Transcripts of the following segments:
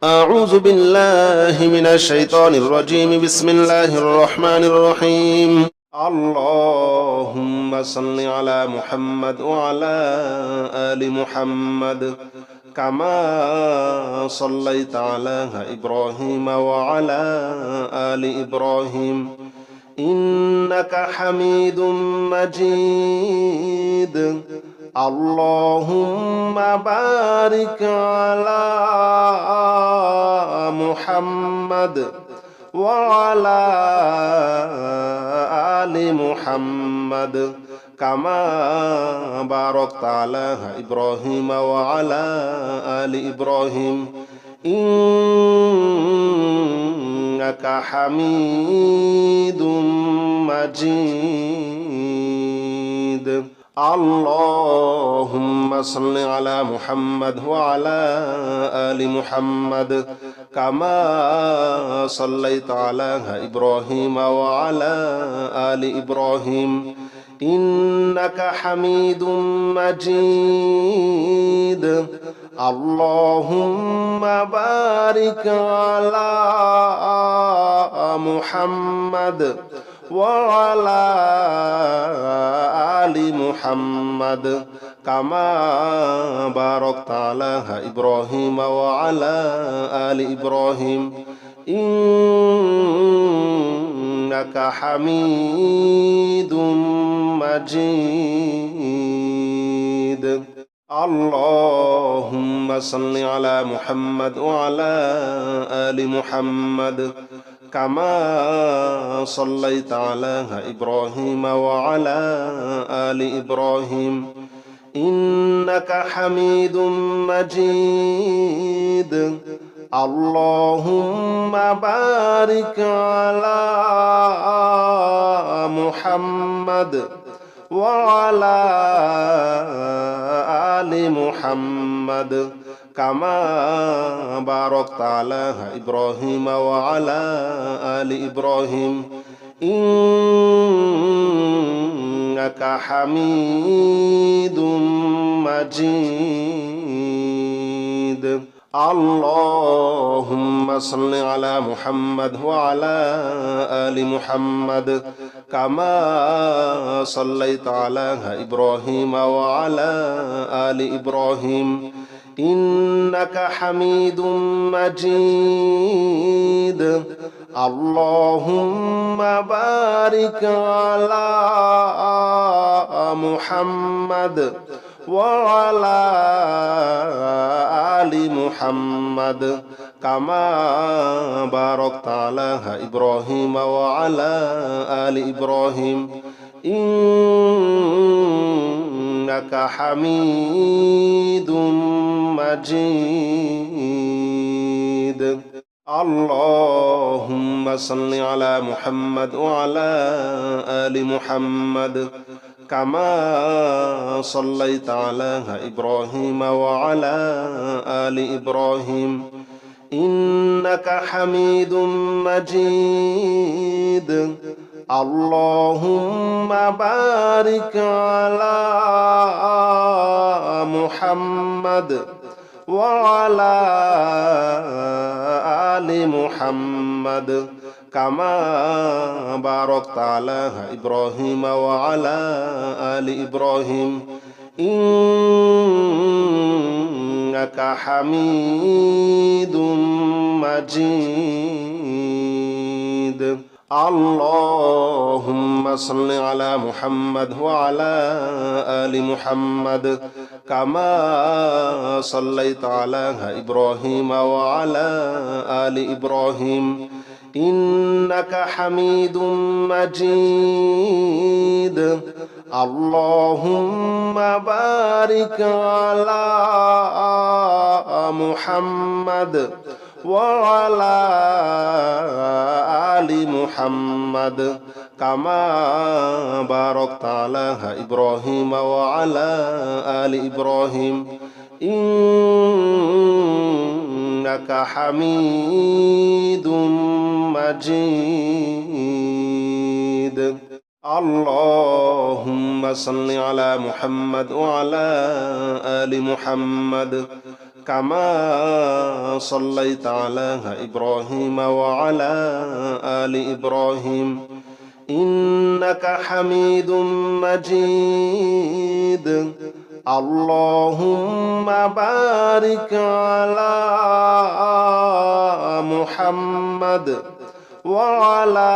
أعوذ بالله من الشيطان الرجيم. بسم الله الرحمن الرحيم. اللهم صل على محمد وعلى آل محمد كما صليت على إبراهيم وعلى آل إبراهيم إنك حميد مجيد. اللهم بارك على محمد وعلى آل محمد كما باركت على إبراهيم وعلى آل إبراهيم إنك حميد مجيد. اللهم صل على محمد وعلى آل محمد كما صليت على إبراهيم وعلى آل إبراهيم إنك حميد مجيد. اللهم بارك على محمد وعلى آل محمد كما باركت على إبراهيم وعلى آل إبراهيم إنك حميد مجيد. اللهم صل على محمد وعلى آل محمد كما صليت على إبراهيم وعلى آل إبراهيم إنك حميد مجيد. اللهم بارك على محمد وعلى آل محمد كما باركت على إبراهيم وعلى آل إبراهيم إنك حميد مجيد. اللهم صل على محمد وعلى آل محمد كما صليت على إبراهيم وعلى آل إبراهيم إنك حميد مجيد. اللهم بارك على محمد وعلى آل محمد كما باركت على إبراهيم وعلى آل إبراهيم إنك حميد مجيد. اللهم صل على محمد وعلى آل محمد كما صليت على إبراهيم وعلى آل إبراهيم إنك حميد مجيد. اللهم بارك على محمد وعلى آل محمد كما باركت على إبراهيم وعلى آل إبراهيم إنك حميد مجيد. اللهم صل على محمد وعلى آل محمد كما صليت على إبراهيم وعلى آل إبراهيم إنك حميد مجيد. اللهم بارك على محمد وعلى آل محمد كما باركت على إبراهيم وعلى آل إبراهيم إنك حميد مجيد. اللهم صل على محمد وعلى آل محمد كما صليت على إبراهيم وعلى آل إبراهيم إنك حميد مجيد اللهم بارك على محمد وعلى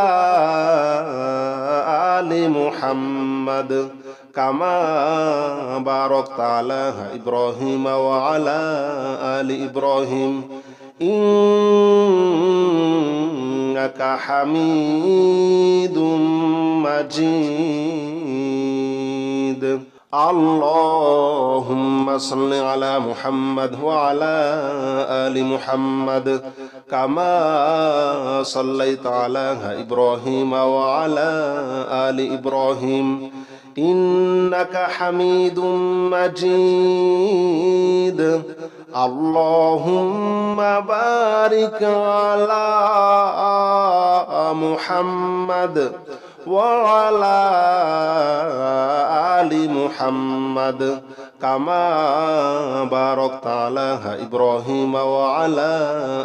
آل محمد كما باركت على إبراهيم وعلى آل إبراهيم إنك حميد مجيد اللهم صل على محمد وعلى آل محمد كما صليت على إبراهيم وعلى آل إبراهيم إنك حميد مجيد اللهم بارك على محمد وعلى آل محمد كما باركت على إبراهيم وعلى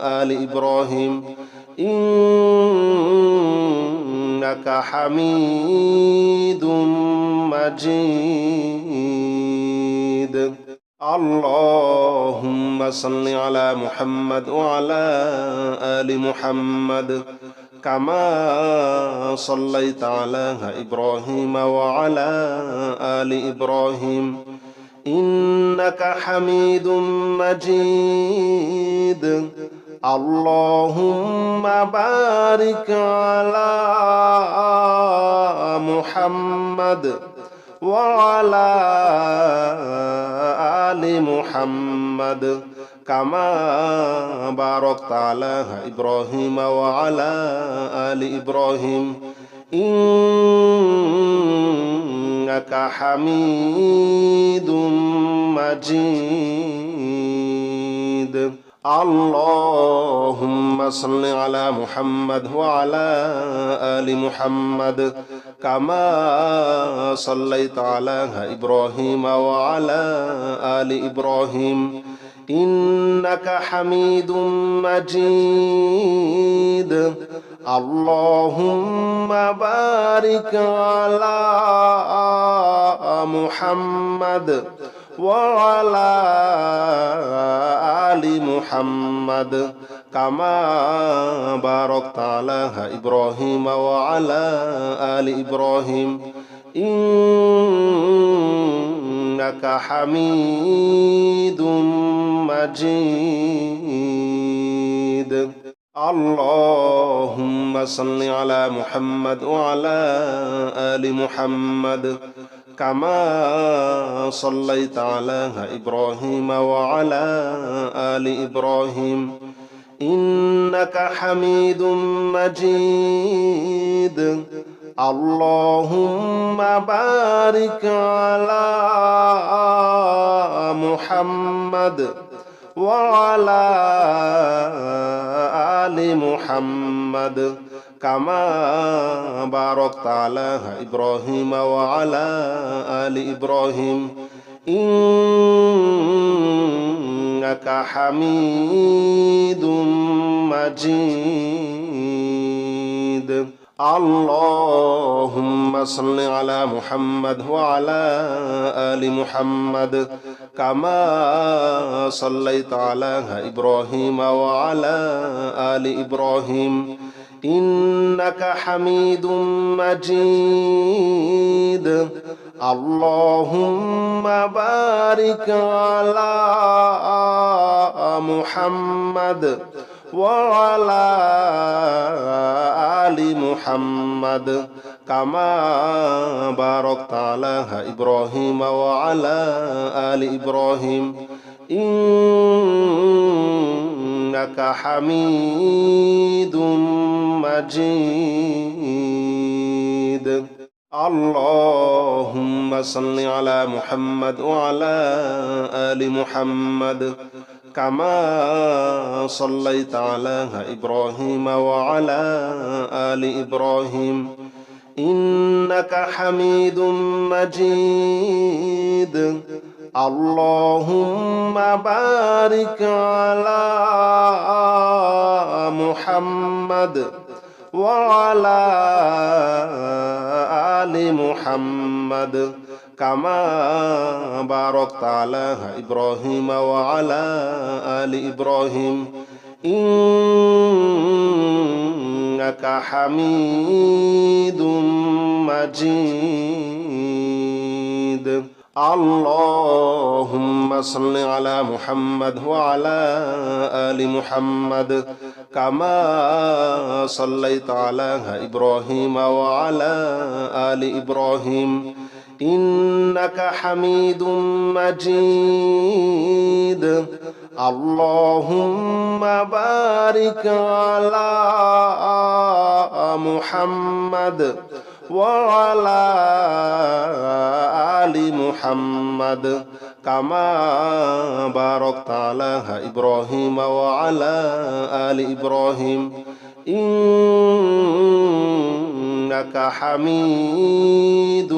آل إبراهيم إنك حميد مجيد اللهم صل على محمد وعلى آل محمد كما صليت على إبراهيم وعلى آل إبراهيم إنك حميد مجيد اللهم بارك على محمد وعلى آل محمد كما باركت على إبراهيم وعلى آل إبراهيم إنك حميد مجيد اللهم صل على محمد وعلى آل محمد كما صليت على إبراهيم وعلى آل إبراهيم إنك حميد مجيد اللهم بارك على محمد وعلى آل محمد كما باركت على إبراهيم وعلى آل إبراهيم إنك حميد مجيد اللهم صل على محمد وعلى آل محمد كما صليت على إبراهيم وعلى آل إبراهيم إنك حميد مجيد اللهم بارك على محمد وعلى آل محمد كما باركت على إبراهيم وعلى آل إبراهيم إنك حميد مجيد اللهم صل على محمد وعلى آل محمد كما صليت على إبراهيم وعلى آل إبراهيم إنك حميد مجيد اللهم بارك على محمد وعلى آل محمد كما باركت على إبراهيم وعلى آل إبراهيم إنك حميد مجيد اللهم صل على محمد وعلى آل محمد كما صليت على إبراهيم وعلى آل إبراهيم إنك حميد مجيد اللهم بارك على محمد وعلى آل محمد كما باركت على إبراهيم وعلى آل إبراهيم إنك حميد مجيد اللهم صل على محمد وعلى آل محمد كما صليت على إبراهيم وعلى آل إبراهيم إنك حميد مجيد اللهم بارك على محمد وعلى آل محمد كما باركت على إبراهيم وعلى آل إبراهيم إنك حميد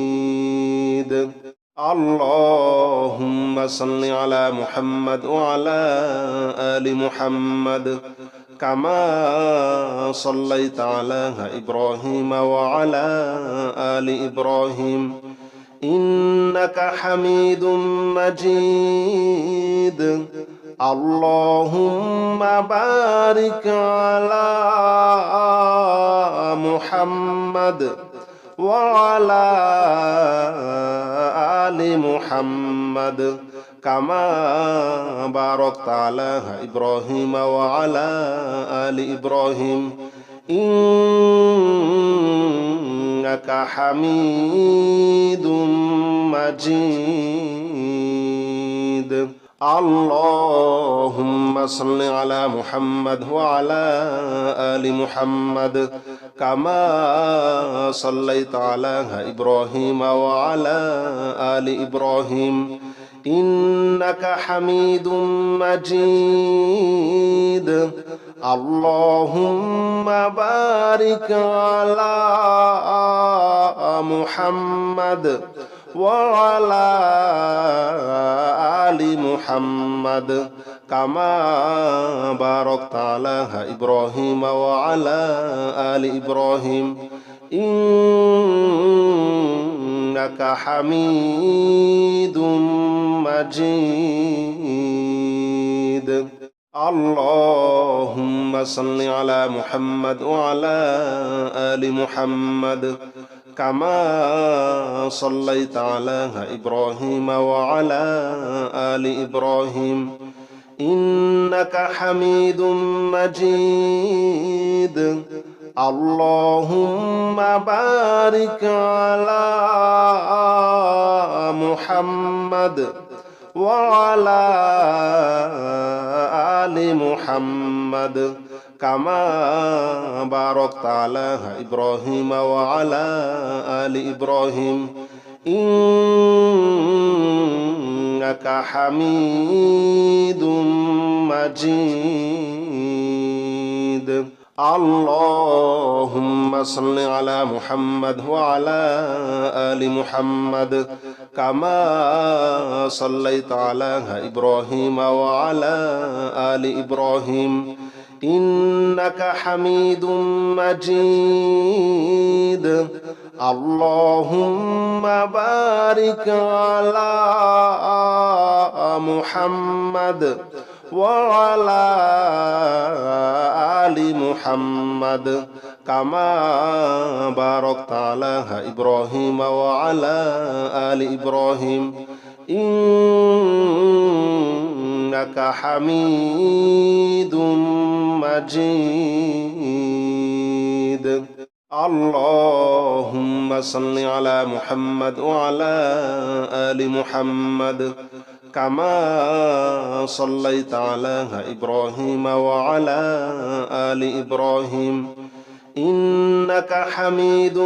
مجيد اللهم صل على محمد وعلى آل محمد كما صليت على إبراهيم وعلى آل إبراهيم إنك حميد مجيد اللهم بارك على محمد وعلى آل محمد كما باركت على إبراهيم وعلى آل إبراهيم إنك حميد مجيد اللهم صل على محمد وعلى آل محمد كما صليت على إبراهيم وعلى آل إبراهيم إنك حميد مجيد اللهم بارك على محمد وعلى آل محمد كما باركت على إبراهيم وعلى آل إبراهيم إنك حميد مجيد اللهم صل على محمد وعلى آل محمد كما صليت على إبراهيم وعلى آل إبراهيم إنك حميد مجيد اللهم بارك على محمد وعلى آل محمد كما باركت على إبراهيم وعلى آل إبراهيم إنك حميد مجيد اللهم صل على محمد وعلى آل محمد كما صليت على إبراهيم وعلى آل إبراهيم إنك حميد مجيد اللهم بارك على محمد وعلى آل محمد كما باركت على إبراهيم وعلى آل إبراهيم إنك حميد مجيد اللهم صل على محمد وعلى آل محمد كما صليت على إبراهيم وعلى آل إبراهيم إنك حميد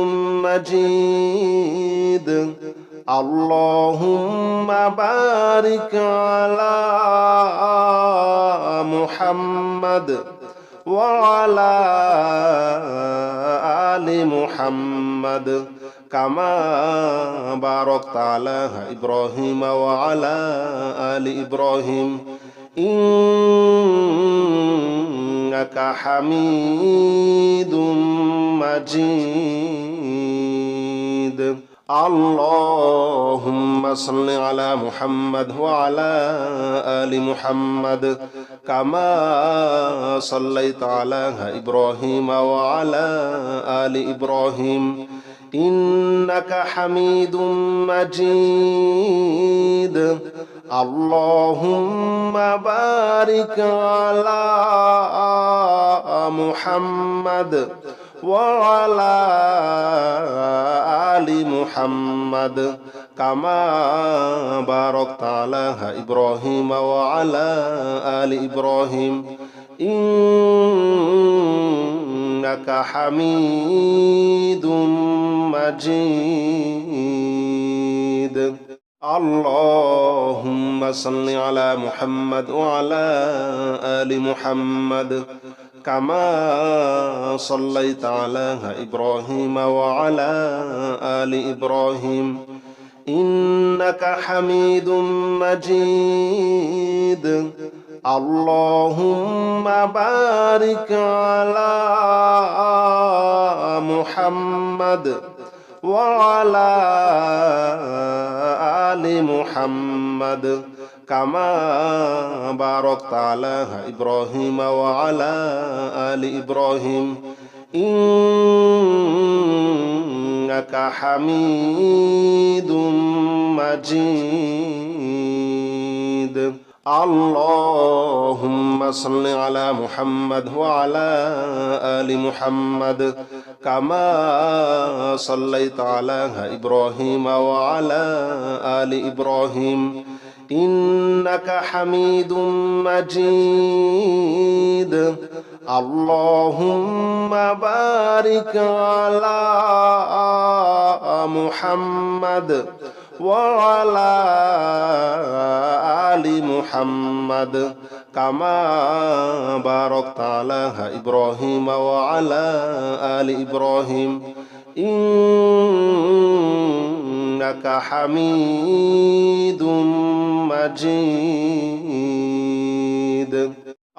مجيد اللهم بارك على محمد وعلى آل محمد كما باركت على إبراهيم وعلى آل إبراهيم إنك حميد مجيد اللهم صل على محمد وعلى آل محمد كما صليت على إبراهيم وعلى آل إبراهيم إنك حميد مجيد اللهم بارك على محمد وعلى آل محمد كما باركت على إبراهيم وعلى آل إبراهيم إنك حميد مجيد اللهم صل على محمد وعلى آل محمد كما صليت على إبراهيم وعلى آل إبراهيم إنك حميد مجيد اللهم بارك على محمد وعلى آل محمد كما باركت على إبراهيم وعلى آل إبراهيم إنك حميد مجيد اللهم صل على محمد وعلى آل محمد كما صليت على إبراهيم وعلى آل إبراهيم إنك حميد مجيد اللهم بارك على محمد وعلى آل محمد كما باركت على إبراهيم وعلى آل إبراهيم إنك حميد مجيد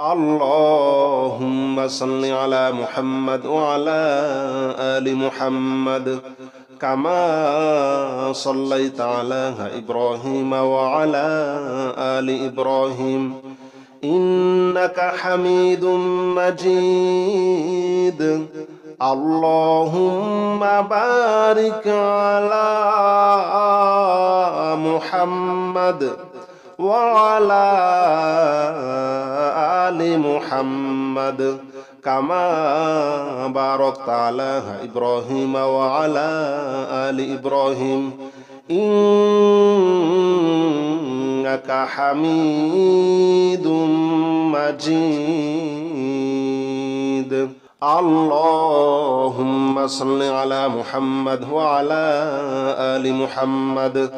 اللهم صل على محمد وعلى آل محمد كما صليت على إبراهيم وعلى آل إبراهيم إنك حميد مجيد اللهم بارك على محمد وعلى آل محمد كما باركت على إبراهيم وعلى آل إبراهيم إنك حميد مجيد اللهم صل على محمد وعلى آل محمد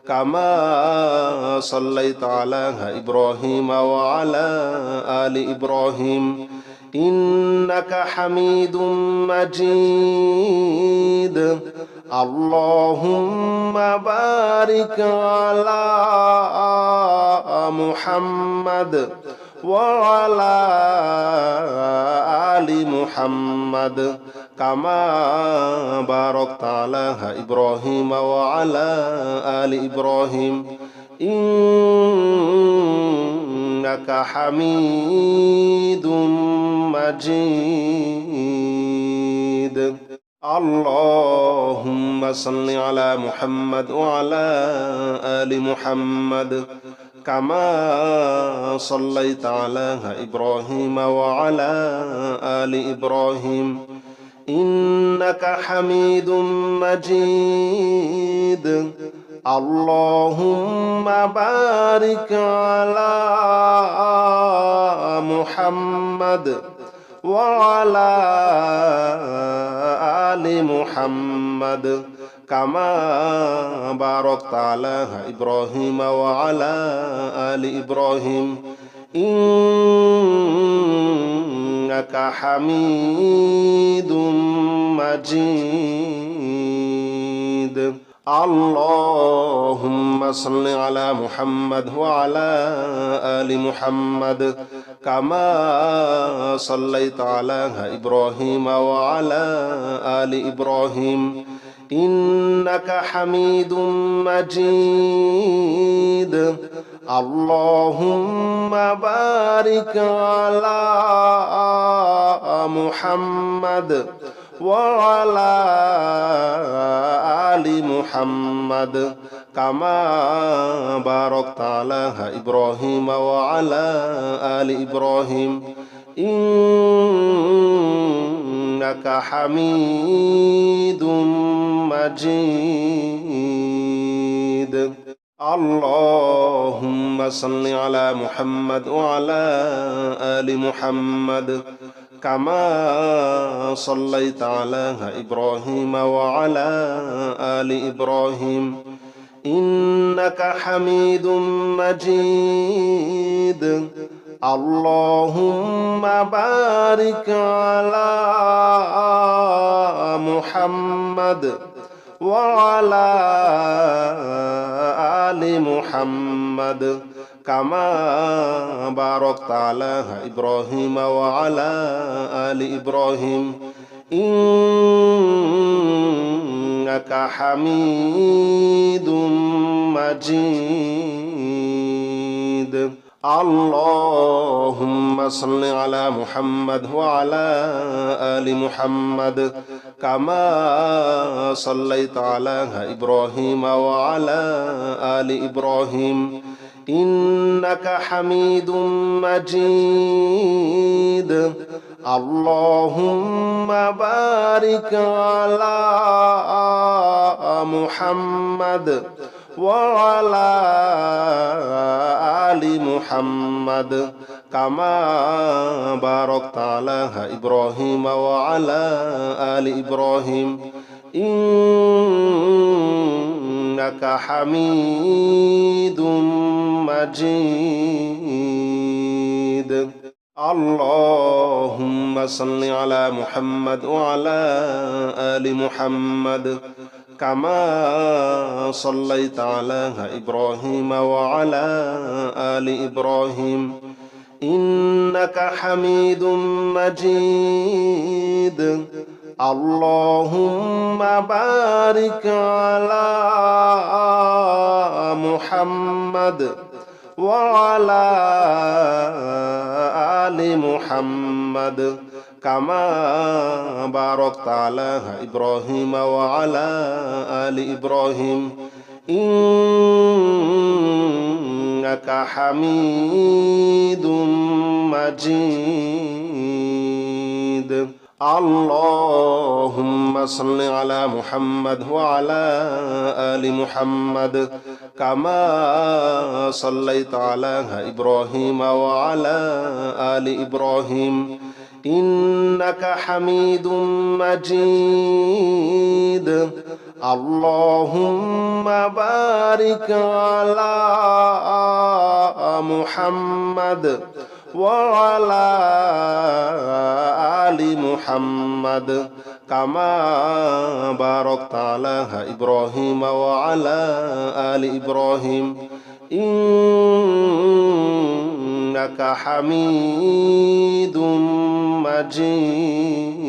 كما صليت على إبراهيم وعلى آل إبراهيم إنك حميد مجيد اللهم بارك على محمد وعلى آل محمد كما باركت على إبراهيم وعلى آل إبراهيم إنك حميد مجيد اللهم صل على محمد وعلى آل محمد كما صليت على إبراهيم وعلى آل إبراهيم إنك حميد مجيد اللهم بارك على محمد وعلى آل محمد كما باركت على إبراهيم وعلى آل إبراهيم إنك حميد مجيد اللهم صل على محمد وعلى آل محمد كما صليت على إبراهيم وعلى آل إبراهيم إنك حميد مجيد اللهم بارك على محمد وعلى آل محمد كما باركت على إبراهيم وعلى آل إبراهيم إنك حميد مجيد اللهم صل على محمد وعلى آل محمد كما صليت على إبراهيم وعلى آل إبراهيم إنك حميد مجيد اللهم بارك على محمد وعلى آل محمد كما باركت على إبراهيم وعلى آل إبراهيم إنك حميد مجيد اللهم صل على محمد وعلى آل محمد كما صليت على إبراهيم وعلى آل إبراهيم إنك حميد مجيد اللهم بارك على محمد وعلى آل محمد كما باركت على إبراهيم وعلى آل إبراهيم إنك حميد مجيد اللهم صل على محمد وعلى آل محمد كما صليت على إبراهيم وعلى آل إبراهيم إنك حميد مجيد اللهم بارك على محمد وعلى آل محمد كما باركت على إبراهيم وعلى آل إبراهيم إنك حميد مجيد اللهم صل على محمد وعلى آل محمد كما صليت على إبراهيم وعلى آل إبراهيم إنك حميد مجيد اللهم بارك على محمد وعلى آل محمد كما باركت على إبراهيم وعلى آل إبراهيم إنك حميد مجيد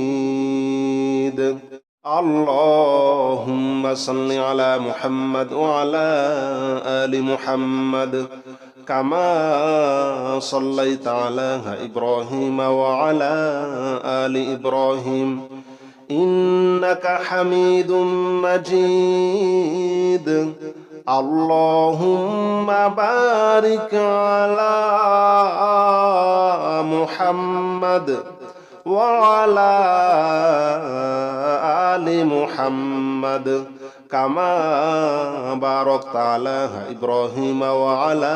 اللهم صل على محمد وعلى آل محمد كما صليت على إبراهيم وعلى آل إبراهيم إنك حميد مجيد اللهم بارك على محمد وعلى آل محمد كما باركت على إبراهيم وعلى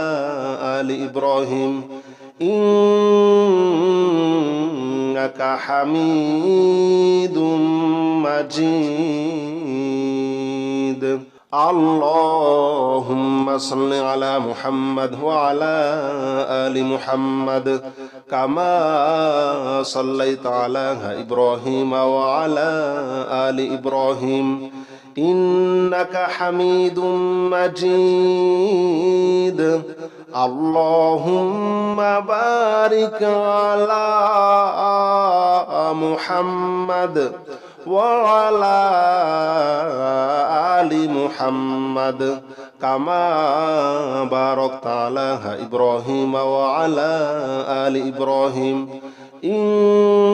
آل إبراهيم إنك حميد مجيد اللهم صل على محمد وعلى آل محمد كما صليت على إبراهيم وعلى آل إبراهيم إنك حميد مجيد اللهم بارك على محمد وعلى آل محمد كما باركت على إبراهيم وعلى آل إبراهيم إنك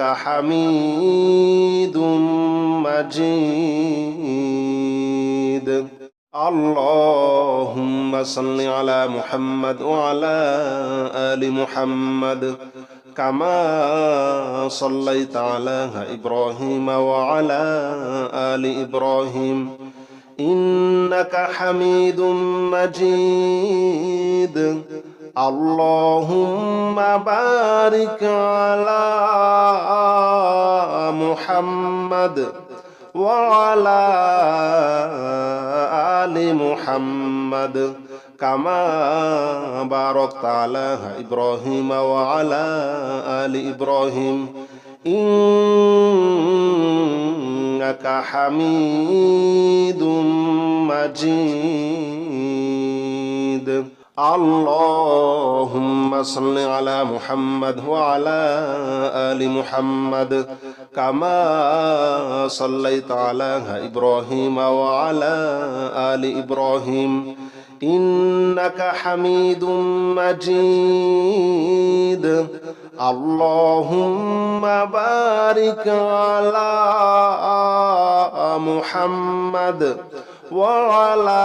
حميد مجيد اللهم صل على محمد وعلى آل محمد كما صليت على إبراهيم وعلى آل إبراهيم إنك حميد مجيد اللهم بارك على محمد وعلى آل محمد كما باركت على إبراهيم وعلى آل إبراهيم إنك حميد مجيد اللهم صل على محمد وعلى آل محمد كما صليت على إبراهيم وعلى آل إبراهيم إنك حميد مجيد اللهم بارك على محمد وعلى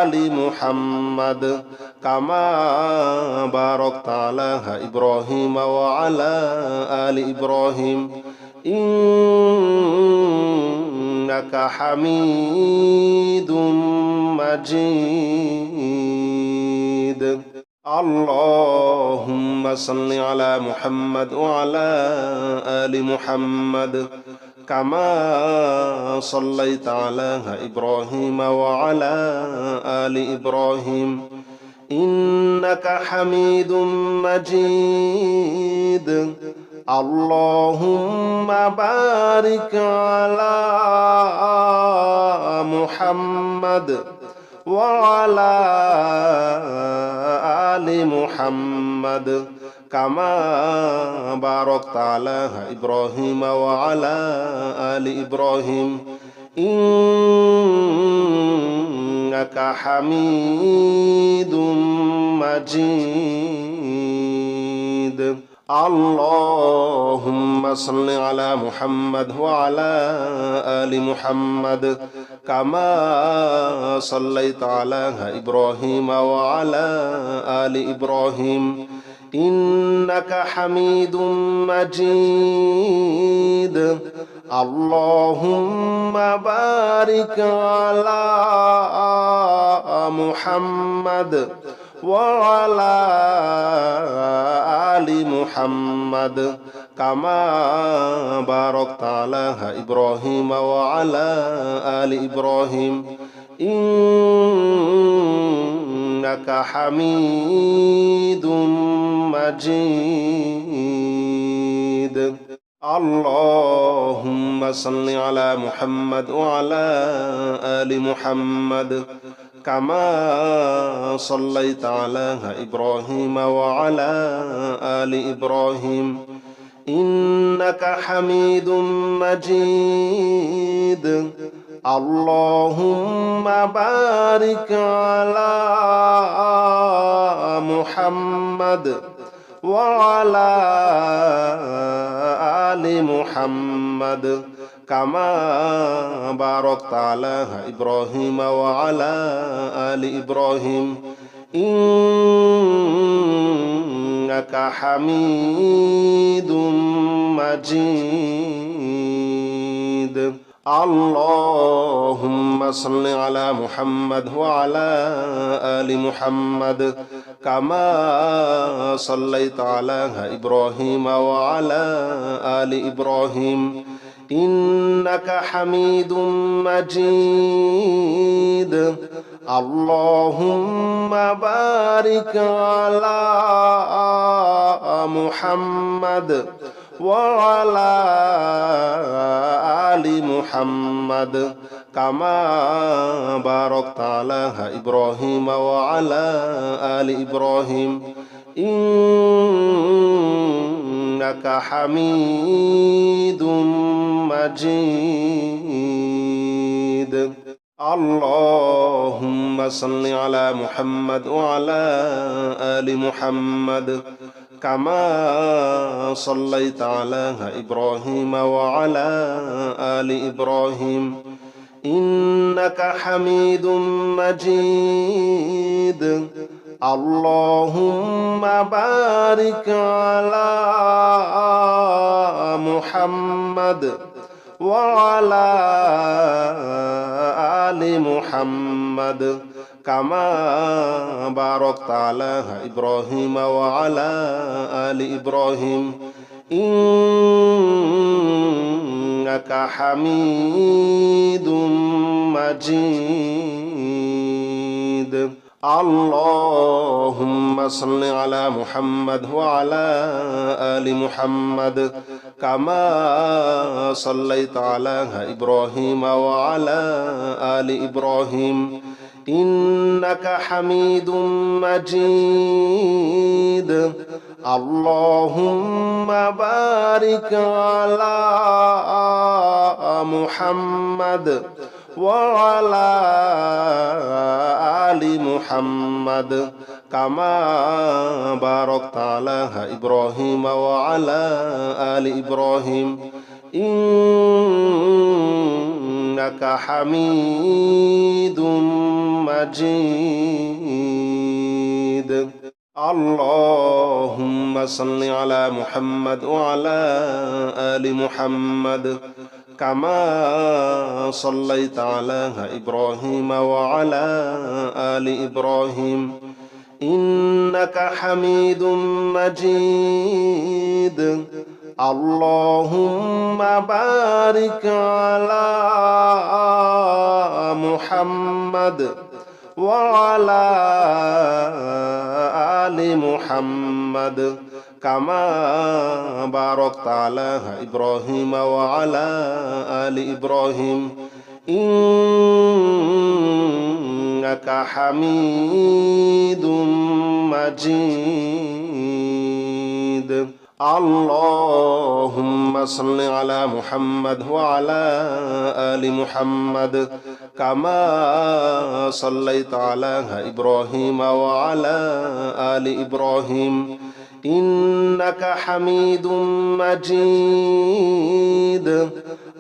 آل محمد كما باركت على إبراهيم وعلى آل إبراهيم إنك حميد مجيد اللهم صل على محمد وعلى آل محمد كما صليت على إبراهيم وعلى آل إبراهيم إنك حميد مجيد اللهم بارك على محمد وعلى آل محمد كما باركت على إبراهيم وعلى آل إبراهيم إنك حميد مجيد اللهم صل على محمد وعلى آل محمد كما صليت على إبراهيم وعلى آل إبراهيم إنك حميد مجيد اللهم بارك على محمد وعلى آل محمد كما باركت على إبراهيم وعلى آل إبراهيم إنك حميد مجيد اللهم صل على محمد وعلى آل محمد كما صليت على إبراهيم وعلى آل إبراهيم إنك حميد مجيد اللهم بارك على محمد وعلى آل محمد كما باركت على إبراهيم وعلى آل إبراهيم إنك حميد مجيد اللهم صل على محمد وعلى آل محمد كما صليت على إبراهيم وعلى آل إبراهيم إنك حميد مجيد اللهم بارك على محمد وعلى آل محمد كما باركت على إبراهيم وعلى آل إبراهيم إنك حميد مجيد اللهم صل على محمد وعلى آل محمد كما صليت على إبراهيم وعلى آل إبراهيم إنك حميد مجيد اللهم بارك على محمد وعلى آل محمد كما باركت على إبراهيم وعلى آل إبراهيم إنك حميد مجيد اللهم صل على محمد وعلى آل محمد كما صليت على إبراهيم وعلى آل إبراهيم إنك حميد مجيد اللهم بارك على محمد وعلى آل محمد كما باركت على إبراهيم وعلى آل إبراهيم إنك حميد مجيد اللهم صل على محمد وعلى آل محمد كما صليت على إبراهيم وعلى آل إبراهيم إنك حميد مجيد اللهم بارك على محمد وعلى آل محمد كما باركت على إبراهيم وعلى آل إبراهيم إنك حميد مجيد اللهم صل على محمد وعلى آل محمد كما صليت على إبراهيم وعلى آل إبراهيم إنك حميد مجيد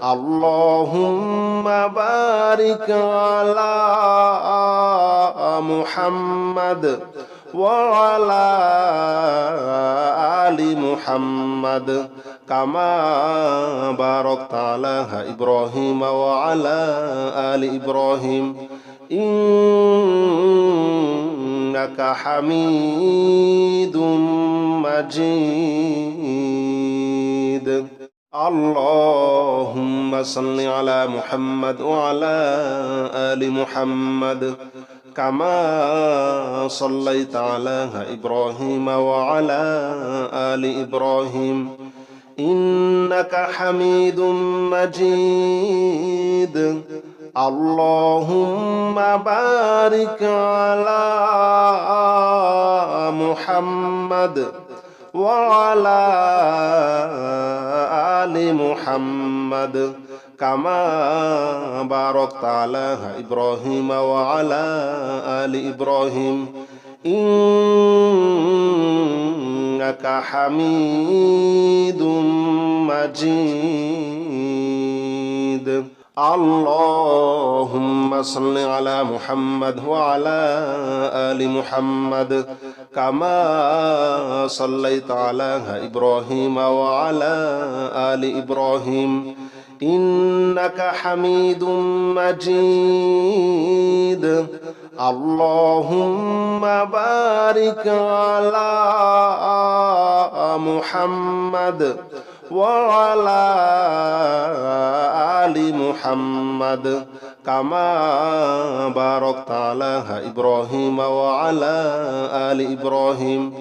اللهم بارك على محمد وعلى آل محمد كما باركت على إبراهيم وعلى آل إبراهيم إنك حميد مجيد اللهم صل على محمد وعلى آل محمد كما صليت على إبراهيم وعلى آل إبراهيم إنك حميد مجيد اللهم بارك على محمد وعلى آل محمد كما باركت على إبراهيم وعلى آل إبراهيم إنك حميد مجيد اللهم صل على محمد وعلى آل محمد كما صليت على إبراهيم وعلى آل إبراهيم إنك حميد مجيد اللهم بارك على محمد وعلى آل محمد كما باركت على إبراهيم وعلى آل إبراهيم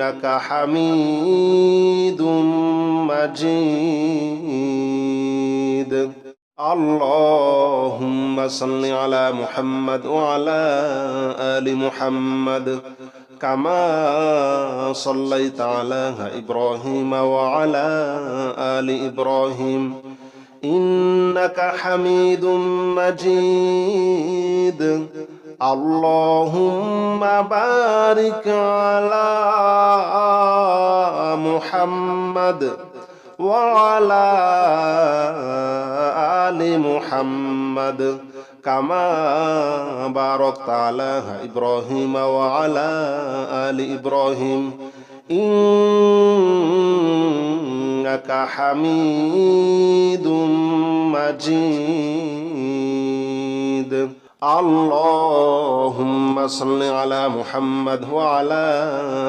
إنك حميد مجيد اللهم صل على محمد وعلى آل محمد كما صليت على إبراهيم وعلى آل إبراهيم إنك حميد مجيد اللهم بارك على محمد وعلى آل محمد كما باركت على إبراهيم وعلى آل إبراهيم إنك حميد مجيد اللهم صل على محمد وعلى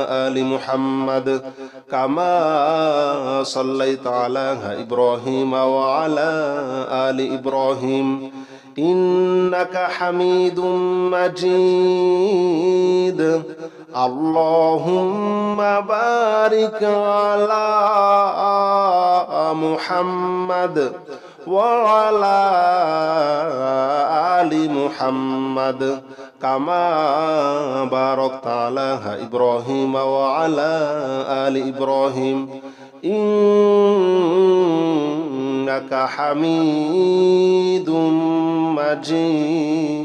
آل محمد كما صليت على إبراهيم وعلى آل إبراهيم إنك حميد مجيد اللهم بارك على محمد وعلى آل محمد كما باركت على إبراهيم وعلى آل إبراهيم إنك حميد مجيد